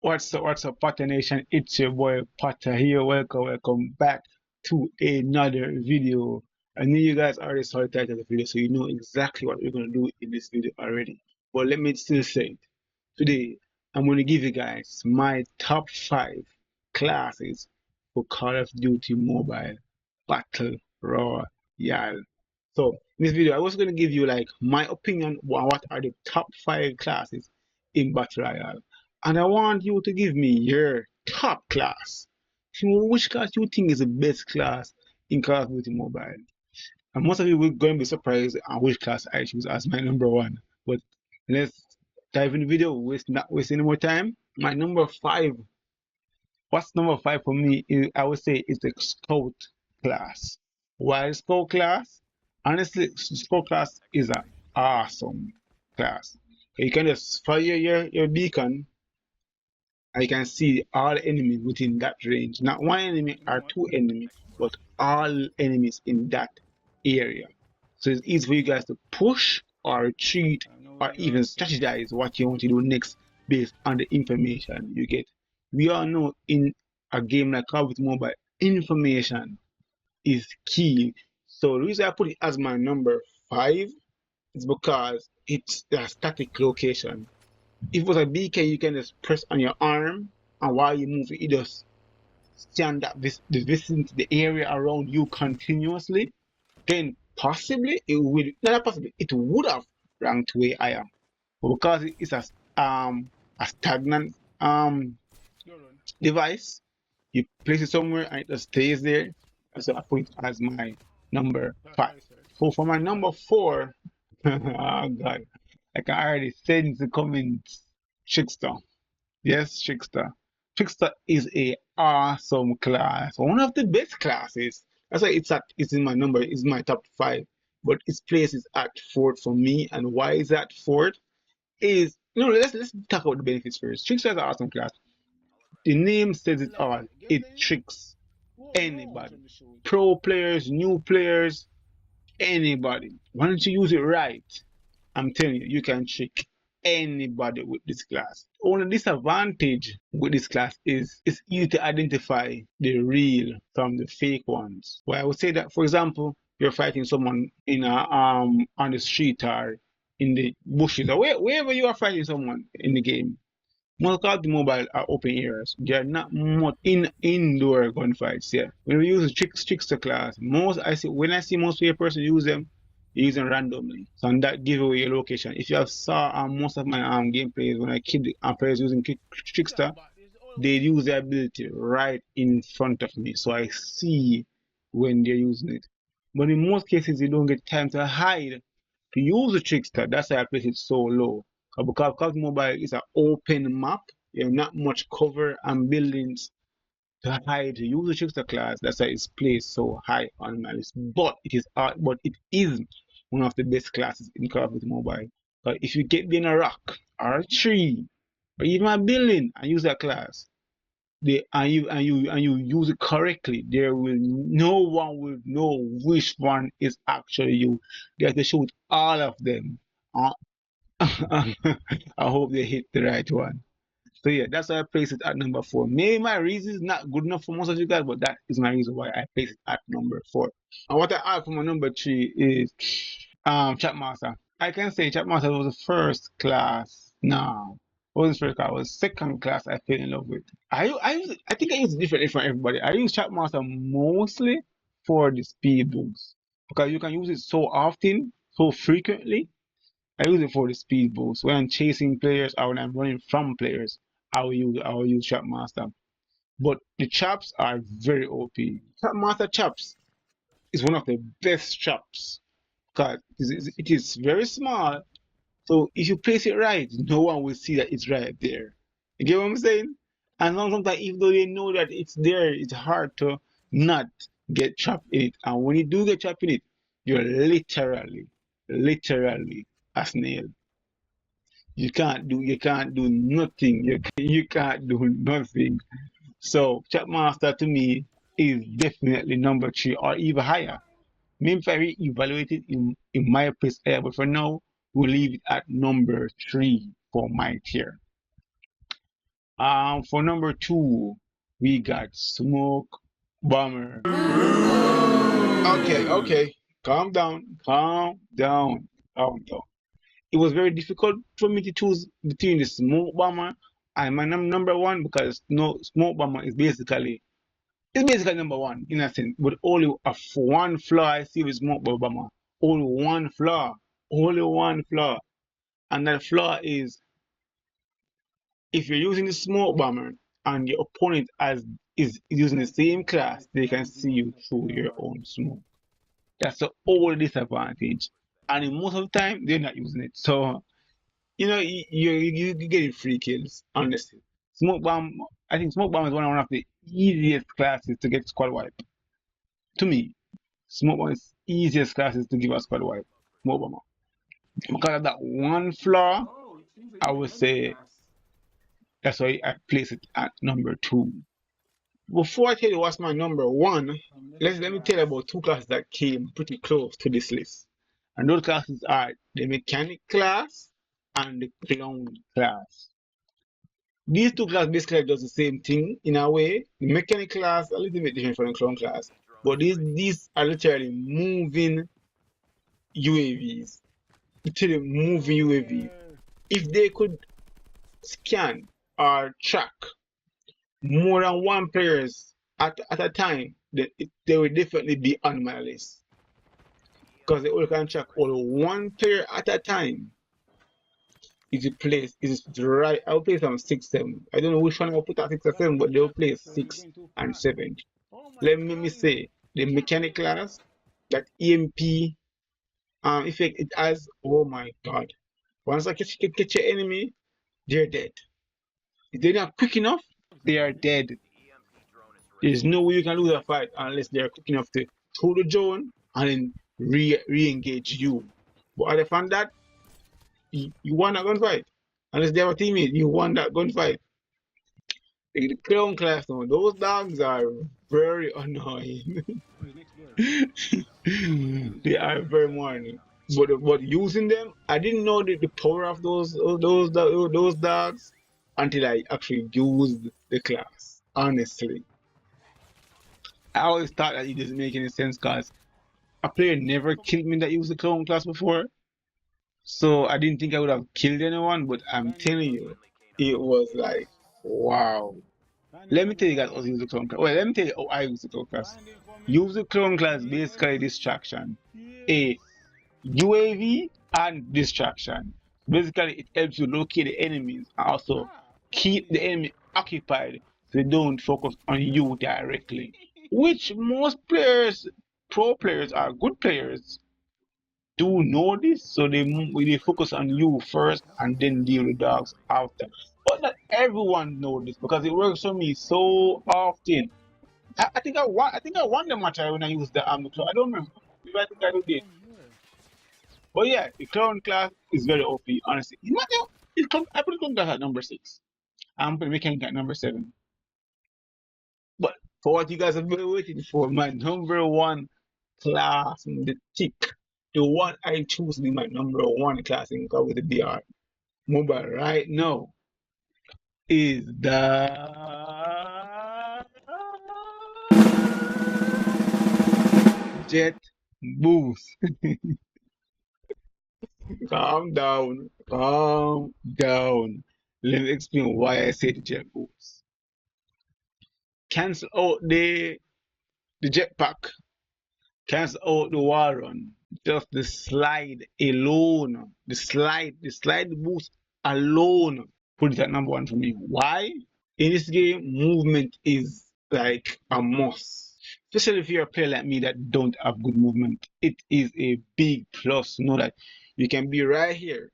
What's up, Potter Nation? It's your boy Potter here. Welcome back to another video. I know you guys already saw the title of the video, so you know exactly what we're gonna do in this video already. But let me still say it. Today, I'm gonna give you guys my top 5 classes for Call of Duty Mobile Battle Royale. So in this video, I was gonna give you like my opinion on what are the top 5 classes in Battle Royale, and I want you to give me your top class. Which class you think is the best class in Call of Duty Mobile? And most of you will going to be surprised at which class I choose as my number one. But let's dive in the video. Not waste any more time. My number 5. What's number 5 for me? I would say is the Scout class. Why Scout class? Honestly, Scout class is an awesome class. You can just fire your beacon, I can see all enemies within that range. Not one enemy or two enemies, but all enemies in that area. So it's easy for you guys to push or retreat or even strategize what you want to do next based on the information you get. We all know in a game like Call of Duty Mobile, information is key. So the reason I put it as my number 5 is because it's a static location. If it was a beacon, you can just press on your arm, and while you move, it just scan the vicinity, the area around you continuously. Then possibly it will not possibly it would have ranked way higher, but because it's a stagnant device, you place it somewhere and it just stays there. So I put it as my number 5. So for my number 4, oh god, like I already said in the comments, Trickster. Yes, Trickster. Trickster is a awesome class. One of the best classes. That's why it's in my number, it's my top 5. But its place is at fourth for me. And why is that fourth? Is let's talk about the benefits first. Trickster is an awesome class. The name says it all. It tricks anybody. Pro players, new players, anybody. Once you use it right, I'm telling you, you can trick anybody with this class. Only disadvantage with this class is it's easy to identify the real from the fake ones. Well, I would say that, for example, you're fighting someone in a on the street or in the bushes or wherever you are fighting someone in the game. Most of the mobile are open areas. They are not much indoor gunfights. Yeah. When we use the trickster class, when I see most of your person use them, they use them randomly. So and that give away your location. If you have saw most of my gameplays when I keep the players using trickster, they use the ability right in front of me, so I see when they're using it. But in most cases, you don't get time to hide to use the trickster. That's why I place it so low. Because Call Mobile is an open map, you have not much cover and buildings to hide to use the trickster class. That's why it's placed so high on my list. But it is one of the best classes in Call of Duty Mobile. But if you get in a rock or a tree or even a building and use that class, and you use it correctly, no one will know which one is actually you. They have to shoot all of them. Uh, I hope they hit the right one. So yeah, that's why I place it at number 4. Maybe my reason is not good enough for most of you guys, but that is my reason why I place it at number 4. And what I add for my number 3 is Chatmaster. I can say Chatmaster was the first class. No, it wasn't first class. It was second class I fell in love with. I think I use it differently from everybody. I use Chatmaster mostly for the speed boost because you can use it so often, so frequently. I use it for the speed boost. When I'm chasing players or when I'm running from players, I will use Trapmaster. But the traps are very OP. Trapmaster traps is one of the best traps because it is very small. So if you place it right, no one will see that it's right there. You get what I'm saying? And sometimes even though they know that it's there, it's hard to not get trapped in it. And when you do get trapped in it, you're literally a snail. You can't do nothing. You can't do nothing. So Chatmaster to me is definitely number 3 or even higher. Maybe if I re-evaluate it in my place area, but for now we'll leave it at number 3 for my tier. For number two, we got Smoke Bomber. Okay. Calm down, calm down, calm down. It was very difficult for me to choose between the Smoke Bomber and my number one because no Smoke Bomber is basically it's basically number one in a sense, but only one flaw I see with Smoke Bomber. Only one flaw, only one flaw, and that flaw is if you're using the Smoke Bomber and your opponent is using the same class, they can see you through your own smoke. That's the only disadvantage. And in most of the time, they're not using it. So, you're getting free kills, honestly. Smoke Bomb, I think Smoke Bomb is one of the easiest classes to get squad wipe. To me, Smoke Bomb is easiest classes to give a squad wipe. Smoke Bomb. Because of that one flaw, I would say that's why I place it at number two. Before I tell you what's my number one, let me tell you about two classes that came pretty close to this list. And those classes are the mechanic class and the clown class. These two classes basically does the same thing in a way. The mechanic class a little bit different from the clown class, but these are literally moving UAVs. Literally moving UAV. If they could scan or track more than one players at a time, they will definitely be on my list. Because they only can track only one player at a time. Is it place is it right? I'll play some 6, 7. I don't know which one I'll put at 6 or 7, but they'll play 6 and 7. Let me say the mechanic class, that EMP effect it has. Oh my god. Once I catch your enemy, they're dead. If they're not quick enough, they are dead. There's no way you can lose a fight unless they're quick enough to throw the drone and then re-engage you. But other than that, you won that gunfight. Unless they have a teammate, you won that gunfight. The clown class now, those dogs are very annoying. They are very annoying. But using them, I didn't know the power of those dogs until I actually used the class. Honestly, I always thought that it doesn't make any sense because a player never killed me that used the clone class before. So I didn't think I would have killed anyone, but I'm telling you, it was like, wow. Let me tell you guys how to use the clone class. Well, let me tell you how I use the clone class. Use the clone class basically distraction. A UAV and distraction. Basically, it helps you locate the enemies and also keep the enemy occupied so they don't focus on you directly. Which most players, pro players, are good players do know this, so they focus on you first and then deal with dogs after. But not everyone know this because it works for me so often. I think I won the match when I used the clone. I don't remember. Maybe I think I did. But yeah, the clone class is very OP, honestly. I put clone class at number 6. I'm putting mechanic at number 7. But for what you guys have been waiting for, my number one class, the tick, the one I choose to be my number one class in Call of the BR mobile right now is the Jet Boost. Calm down, calm down. Let me explain why I say the Jet Boost. Cancel out the jetpack. Cancel out the wall run. Just the slide alone. The slide boost alone put it at number one for me. Why? In this game, movement is like a must. Especially if you're a player like me that don't have good movement. It is a big plus to know that you can be right here,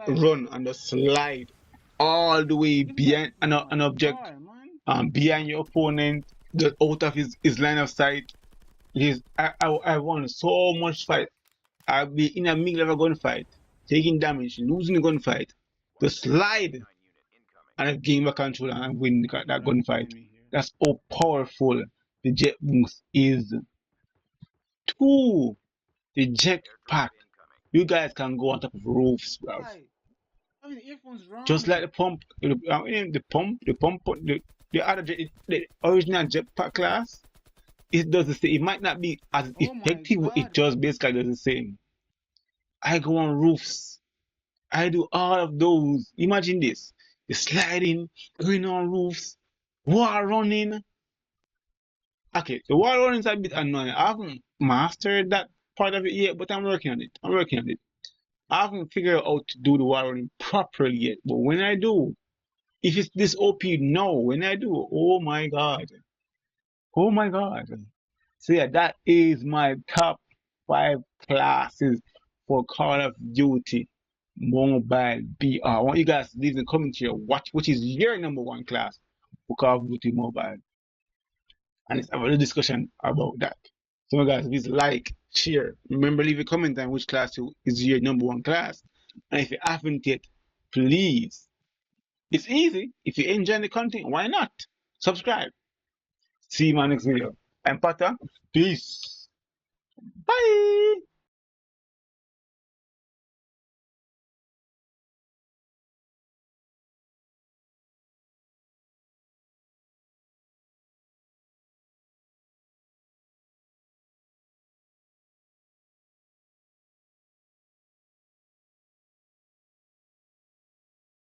run and just slide all the way behind an object, behind your opponent, just out of his line of sight. I won so much fight. I'll be in a middle of a gunfight, taking damage, losing the gunfight, to slide and I gain my control and win that gunfight. That's how powerful the jet boost is. Two, the jet pack. You guys can go on top of roofs, bro. having earphones just like the pump, the other the original jetpack class. It does the same. It might not be as Oh my effective, but it God. just basically does the same. I go on roofs. I do all of those. Imagine this: the sliding, going on roofs, wall running. Okay, the wall running is a bit annoying. I haven't mastered that part of it yet, but I'm working on it. I'm working on it. I haven't figured out how to do the wall running properly yet, but when I do, if it's this OP, no. When I do, oh my god, oh my god. So yeah, that is my top 5 classes for Call of Duty Mobile BR. I want you guys to leave in the comment here what which is your number one class for Call of Duty Mobile, and let's have a little discussion about that. So guys, please like, share. Remember, leave a comment on which class is your number one class, and if you haven't yet, please. It's easy. If you enjoy the content, why not subscribe? See you in my next video. I'm Pata. Peace.